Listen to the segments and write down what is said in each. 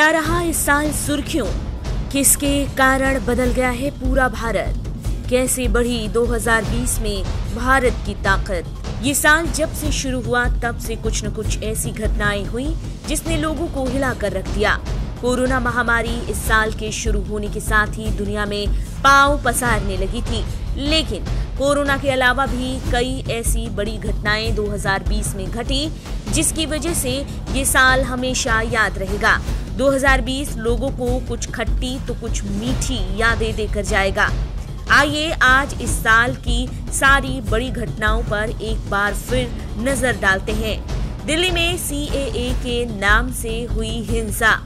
क्या रहा इस साल सुर्खियों? किसके कारण बदल गया है पूरा भारत? कैसे बढ़ी 2020 में भारत की ताकत? ये साल जब से शुरू हुआ तब से कुछ न कुछ ऐसी घटनाएं हुई जिसने लोगों को हिला कर रख दिया। कोरोना महामारी इस साल के शुरू होने के साथ ही दुनिया में पांव पसारने लगी थी, लेकिन कोरोना के अलावा भी कई ऐसी बड़ी घटनाएं 2020 में घटी जिसकी वजह से ये साल हमेशा याद रहेगा। 2020 लोगों को कुछ खट्टी तो कुछ मीठी यादें देकर जाएगा। आइए आज इस साल की सारी बड़ी घटनाओं पर एक बार फिर नजर डालते हैं। दिल्ली में CAA के नाम से हुई हिंसा।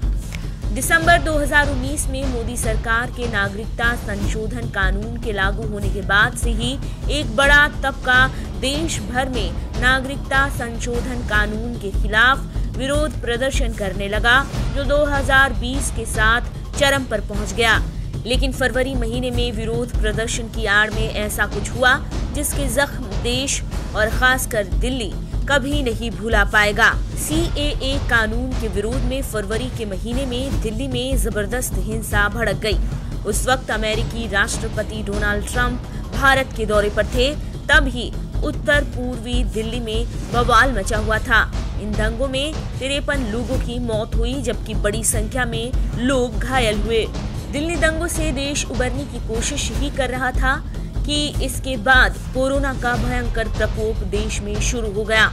दिसंबर 2019 में मोदी सरकार के नागरिकता संशोधन कानून के लागू होने के बाद से ही एक बड़ा तबका देश भर में नागरिकता संशोधन कानून के खिलाफ विरोध प्रदर्शन करने लगा, जो 2020 के साथ चरम पर पहुंच गया। लेकिन फरवरी महीने में विरोध प्रदर्शन की आड़ में ऐसा कुछ हुआ जिसके जख्म देश और खासकर दिल्ली कभी नहीं भूला पाएगा। CAA कानून के विरोध में फरवरी के महीने में दिल्ली में जबरदस्त हिंसा भड़क गई। उस वक्त अमेरिकी राष्ट्रपति डोनाल्ड ट्रंप भारत के दौरे पर थे। तब ही उत्तर पूर्वी दिल्ली में बवाल मचा हुआ था। इन दंगों में 53 लोगों की मौत हुई, जबकि बड़ी संख्या में लोग घायल हुए। दिल्ली दंगों से देश उबरने की कोशिश ही कर रहा था कि इसके बाद कोरोना का भयंकर प्रकोप देश में शुरू हो गया।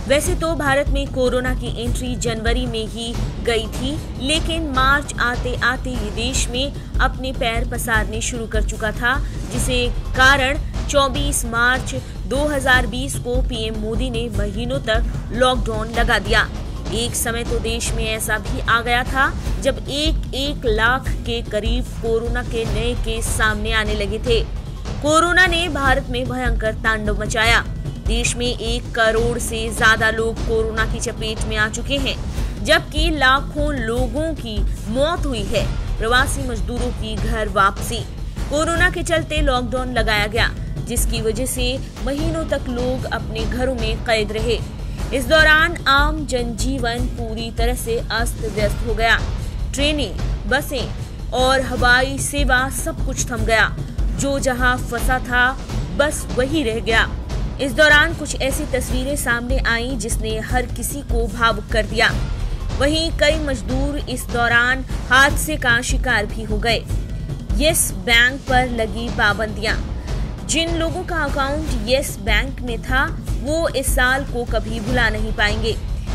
वैसे तो भारत में कोरोना की एंट्री जनवरी में ही गई थी, लेकिन मार्च आते आते ये देश में अपने पैर पसारने शुरू कर चुका था, जिसे कारण 24 मार्च 2020 को PM मोदी ने महीनों तक लॉकडाउन लगा दिया। एक समय तो देश में ऐसा भी आ गया था जब 1 लाख के करीब कोरोना के नए केस सामने आने लगे थे। कोरोना ने भारत में भयंकर तांडव मचाया। देश में 1 करोड़ से ज्यादा लोग कोरोना की चपेट में आ चुके हैं, जबकि लाखों लोगों की मौत हुई है। प्रवासी मजदूरों की घर वापसी। कोरोना के चलते लॉकडाउन लगाया गया, जिसकी वजह से महीनों तक लोग अपने घरों में कैद रहे। इस दौरान आम जनजीवन पूरी तरह से अस्त व्यस्त हो गया। ट्रेनें, बसें और हवाई सेवा सब कुछ थम गया। जो जहां फंसा था बस वही रह गया। इस दौरान कुछ ऐसी तस्वीरें सामने आईं जिसने हर किसी को भावुक कर दिया। वहीं कई मजदूर इस दौरान हादसे का शिकार भी हो गए। येस बैंक पर लगी पाबंदियां। जिन लोगों का अकाउंट येस बैंक में था वो इस साल को कभी भुला नहीं पाएंगे।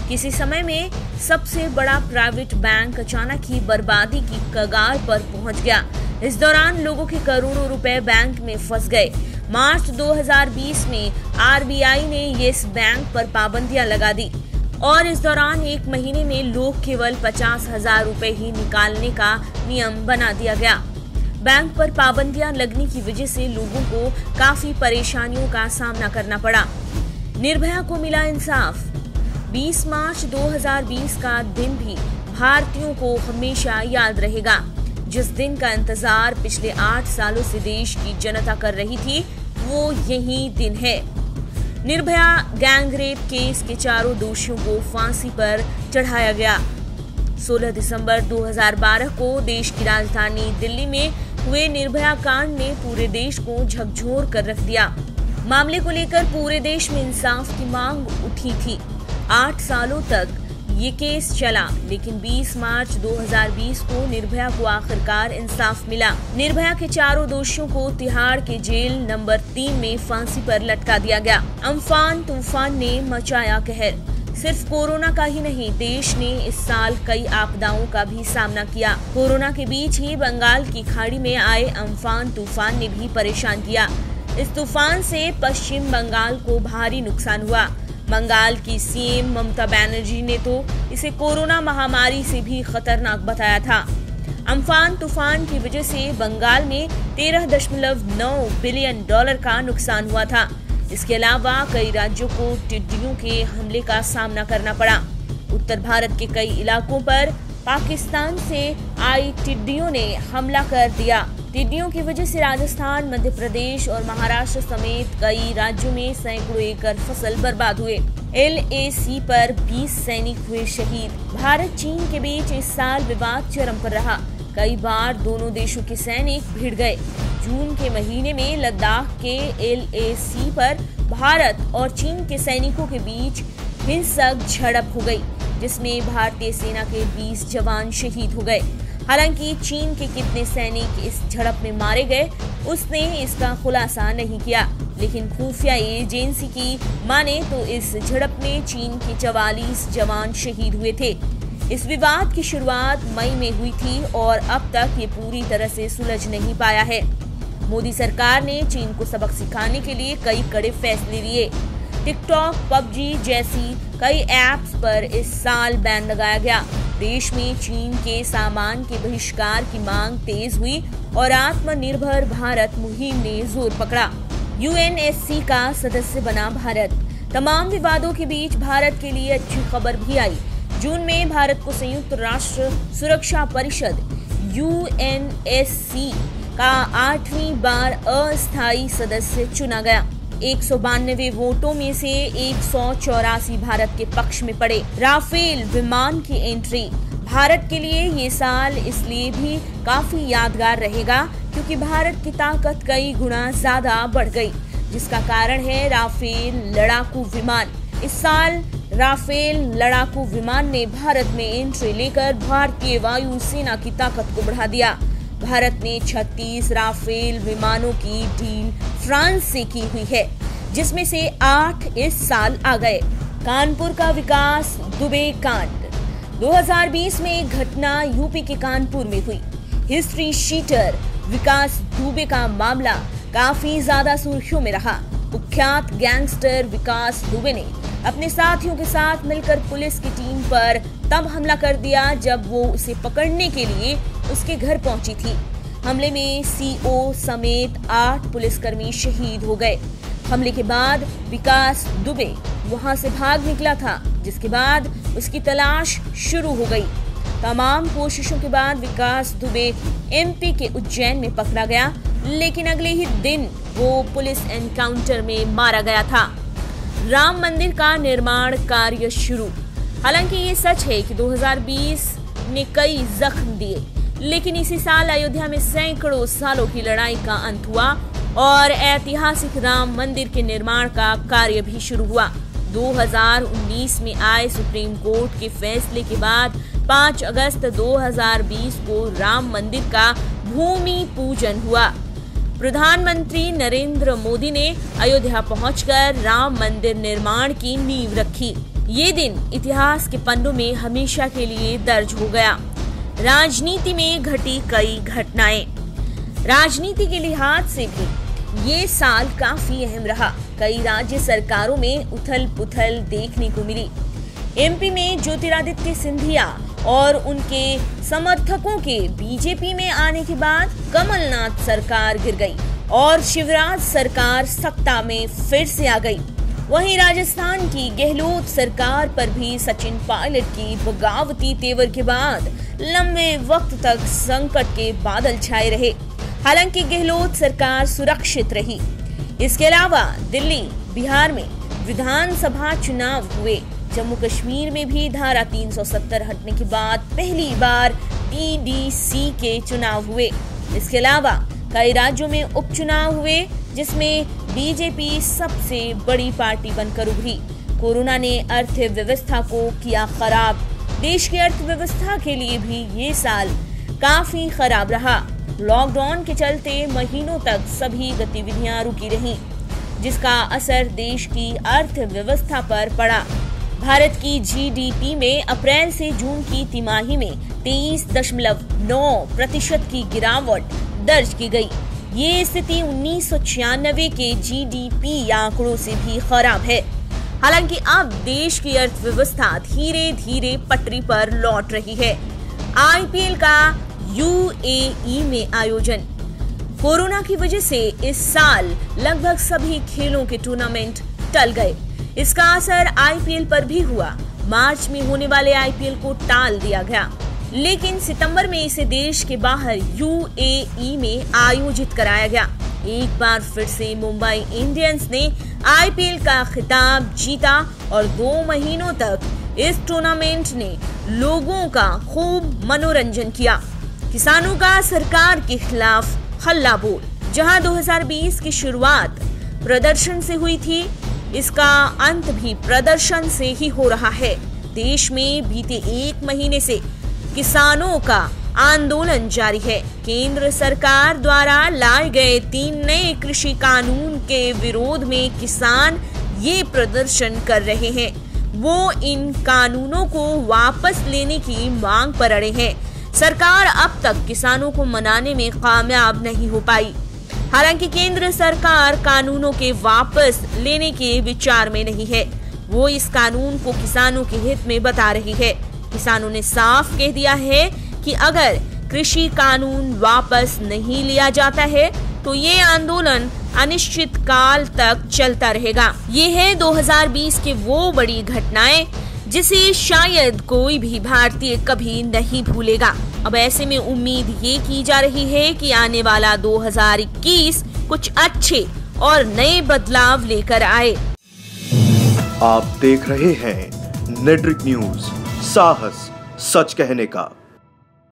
किसी समय में सबसे बड़ा प्राइवेट बैंक अचानक ही बर्बादी की कगार पर पहुंच गया। इस दौरान लोगों के करोड़ों रुपए बैंक में फंस गए। मार्च 2020 में RBI ने येस बैंक पर पाबंदियां लगा दी और इस दौरान 1 महीने में लोग केवल 50,000 रुपए ही निकालने का नियम बना दिया गया। बैंक पर पाबंदियां लगने की वजह से लोगों को काफी परेशानियों का सामना करना पड़ा। निर्भया को मिला इंसाफ। 20 मार्च 2020 का दिन भी भारतीयों को हमेशा याद रहेगा। जिस दिन का इंतजार पिछले 8 सालों से देश की जनता कर रही थी, वो यही दिन है। निर्भया गैंगरेप केस के चारों दोषियों को फांसी पर चढ़ाया गया। 16 दिसंबर 2012 को देश की राजधानी दिल्ली में हुए निर्भया कांड ने पूरे देश को झकझोर कर रख दिया। मामले को लेकर पूरे देश में इंसाफ की मांग उठी थी। 8 सालों तक ये केस चला, लेकिन 20 मार्च 2020 को निर्भया को आखिरकार इंसाफ मिला। निर्भया के चारों दोषियों को तिहाड़ के जेल नंबर 3 में फांसी पर लटका दिया गया। अम्फान तूफान ने मचाया कहर। सिर्फ कोरोना का ही नहीं, देश ने इस साल कई आपदाओं का भी सामना किया। कोरोना के बीच ही बंगाल की खाड़ी में आए अम्फान तूफान ने भी परेशान किया। इस तूफान से पश्चिम बंगाल को भारी नुकसान हुआ। बंगाल की CM ममता बनर्जी ने तो इसे कोरोना महामारी से भी खतरनाक बताया था। अम्फान तूफान की वजह से बंगाल में $13.9 बिलियन का नुकसान हुआ था। इसके अलावा कई राज्यों को टिड्डियों के हमले का सामना करना पड़ा। उत्तर भारत के कई इलाकों पर पाकिस्तान से आई टिड्डियों ने हमला कर दिया। टिड्डियों की वजह से राजस्थान, मध्य प्रदेश और महाराष्ट्र समेत कई राज्यों में सैकड़ों एकड़ फसल बर्बाद हुए। LAC पर 20 सैनिक हुए शहीद। भारत चीन के बीच इस साल विवाद चरम पर रहा। कई बार दोनों देशों के सैनिक भिड़ गए। जून के महीने में लद्दाख के LAC पर भारत और चीन के सैनिकों के बीच हिंसक झड़प हो गई, जिसमें भारतीय सेना के 20 जवान शहीद हो गए। हालांकि चीन के कितने सैनिक इस झड़प में मारे गए, उसने इसका खुलासा नहीं किया, लेकिन खुफिया एजेंसी की माने तो इस झड़प में चीन के 44 जवान शहीद हुए थे। इस विवाद की शुरुआत मई में हुई थी और अब तक ये पूरी तरह से सुलझ नहीं पाया है। मोदी सरकार ने चीन को सबक सिखाने के लिए कई कड़े फैसले लिए। टिकटॉक, पबजी जैसी कई ऐप्स पर इस साल बैन लगाया गया। देश में चीन के सामान के बहिष्कार की मांग तेज हुई और आत्मनिर्भर भारत मुहिम ने जोर पकड़ा। UNSC का सदस्य बना भारत। तमाम विवादों के बीच भारत के लिए अच्छी खबर भी आई। जून में भारत को संयुक्त राष्ट्र सुरक्षा परिषद UNSC का 8वीं बार अस्थायी सदस्य चुना गया। 192 वोटों में से 184 भारत के पक्ष में पड़े। राफेल विमान की एंट्री। भारत के लिए ये साल इसलिए भी काफी यादगार रहेगा क्योंकि भारत की ताकत कई गुना ज्यादा बढ़ गई, जिसका कारण है राफेल लड़ाकू विमान। इस साल राफेल लड़ाकू विमान ने भारत में एंट्री लेकर भारतीय वायु सेना की ताकत को बढ़ा दिया। भारत ने 36 राफेल विमानों की डील फ्रांस से की हुई है, जिसमें से 8 इस साल आ गए। कानपुर का विकास दुबे कांड। 2020 में एक घटना यूपी के कानपुर में हुई। हिस्ट्री शीटर विकास दुबे का मामला काफी ज्यादा सुर्खियों में रहा। कुख्यात गैंगस्टर विकास दुबे ने अपने साथियों के साथ मिलकर पुलिस की टीम पर तब हमला कर दिया जब वो उसे पकड़ने के लिए उसके घर पहुंची थी। हमले में CO समेत 8 पुलिसकर्मी शहीद हो गए। हमले के बाद विकास दुबे वहां से भाग निकला था, जिसके बाद उसकी तलाश शुरू हो गई। तमाम कोशिशों के बाद विकास दुबे MP के उज्जैन में पकड़ा गया, लेकिन अगले ही दिन वो पुलिस एनकाउंटर में मारा गया था। राम मंदिर का निर्माण कार्य शुरू। हालांकि ये सच है कि 2020 ने कई जख्म दिए, लेकिन इसी साल अयोध्या में सैकड़ों सालों की लड़ाई का अंत हुआ और ऐतिहासिक राम मंदिर के निर्माण का कार्य भी शुरू हुआ। 2019 में आए सुप्रीम कोर्ट के फैसले के बाद 5 अगस्त 2020 को राम मंदिर का भूमि पूजन हुआ। प्रधानमंत्री नरेंद्र मोदी ने अयोध्या पहुंचकर राम मंदिर निर्माण की नींव रखी। ये दिन इतिहास के पन्नों में हमेशा के लिए दर्ज हो गया। राजनीति में घटी कई घटनाएं। राजनीति के लिहाज से भी ये साल काफी अहम रहा। कई राज्य सरकारों में उथल पुथल देखने को मिली। MP में ज्योतिरादित्य सिंधिया और उनके समर्थकों के बीजेपी में आने के बाद कमलनाथ सरकार गिर गई और शिवराज सरकार सत्ता में फिर से आ गई। वहीं राजस्थान की गहलोत सरकार पर भी सचिन पायलट की बगावती तेवर के बाद लंबे वक्त तक संकट के बादल छाए रहे। हालांकि गहलोत सरकार सुरक्षित रही। इसके अलावा दिल्ली, बिहार में विधानसभा चुनाव हुए। जम्मू कश्मीर में भी धारा 370 हटने के बाद पहली बार DDC के चुनाव हुए। इसके अलावा कई राज्यों में उपचुनाव हुए, जिसमें BJP सबसे बड़ी पार्टी बनकर उभरी। कोरोना ने अर्थव्यवस्था को किया खराब। देश की अर्थव्यवस्था के लिए भी ये साल काफी खराब रहा। लॉकडाउन के चलते महीनों तक सभी गतिविधियां रुकी रहीं, जिसका असर देश की अर्थव्यवस्था पर पड़ा। भारत की GDP में अप्रैल से जून की तिमाही में 23.9% की गिरावट दर्ज की गई। ये स्थिति 1996 के GDP आंकड़ों से भी खराब है। हालांकि अब देश की अर्थव्यवस्था धीरे धीरे पटरी पर लौट रही है। IPL का UAE में आयोजन। कोरोना की वजह से इस साल लगभग सभी खेलों के टूर्नामेंट टल गए। इसका असर IPL पर भी हुआ। मार्च में होने वाले IPL को टाल दिया गया। लेकिन सितंबर में इसे देश के बाहर यूएई में आयोजित कराया गया। एक बार फिर से मुंबई इंडियंस ने आईपीएल का खिताब जीता और 2 महीनों तक इस टूर्नामेंट ने लोगों का खूब मनोरंजन किया। किसानों का सरकार के खिलाफ हल्ला बोल। जहां 2020 की शुरुआत प्रदर्शन से हुई थी, इसका अंत भी प्रदर्शन से ही हो रहा है। देश में बीते 1 महीने से किसानों का आंदोलन जारी है। केंद्र सरकार द्वारा लाए गए 3 नए कृषि कानून के विरोध में किसान ये प्रदर्शन कर रहे हैं। वो इन कानूनों को वापस लेने की मांग पर अड़े हैं। सरकार अब तक किसानों को मनाने में कामयाब नहीं हो पाई। हालांकि केंद्र सरकार कानूनों के वापस लेने के विचार में नहीं है। वो इस कानून को किसानों के हित में बता रही है। किसानों ने साफ कह दिया है कि अगर कृषि कानून वापस नहीं लिया जाता है तो ये आंदोलन अनिश्चित काल तक चलता रहेगा। ये है 2020 के वो बड़ी घटनाएं जिसे शायद कोई भी भारतीय कभी नहीं भूलेगा। अब ऐसे में उम्मीद ये की जा रही है कि आने वाला 2021 कुछ अच्छे और नए बदलाव लेकर आए। आप देख रहे हैं नेट्रिक न्यूज, साहस सच कहने का।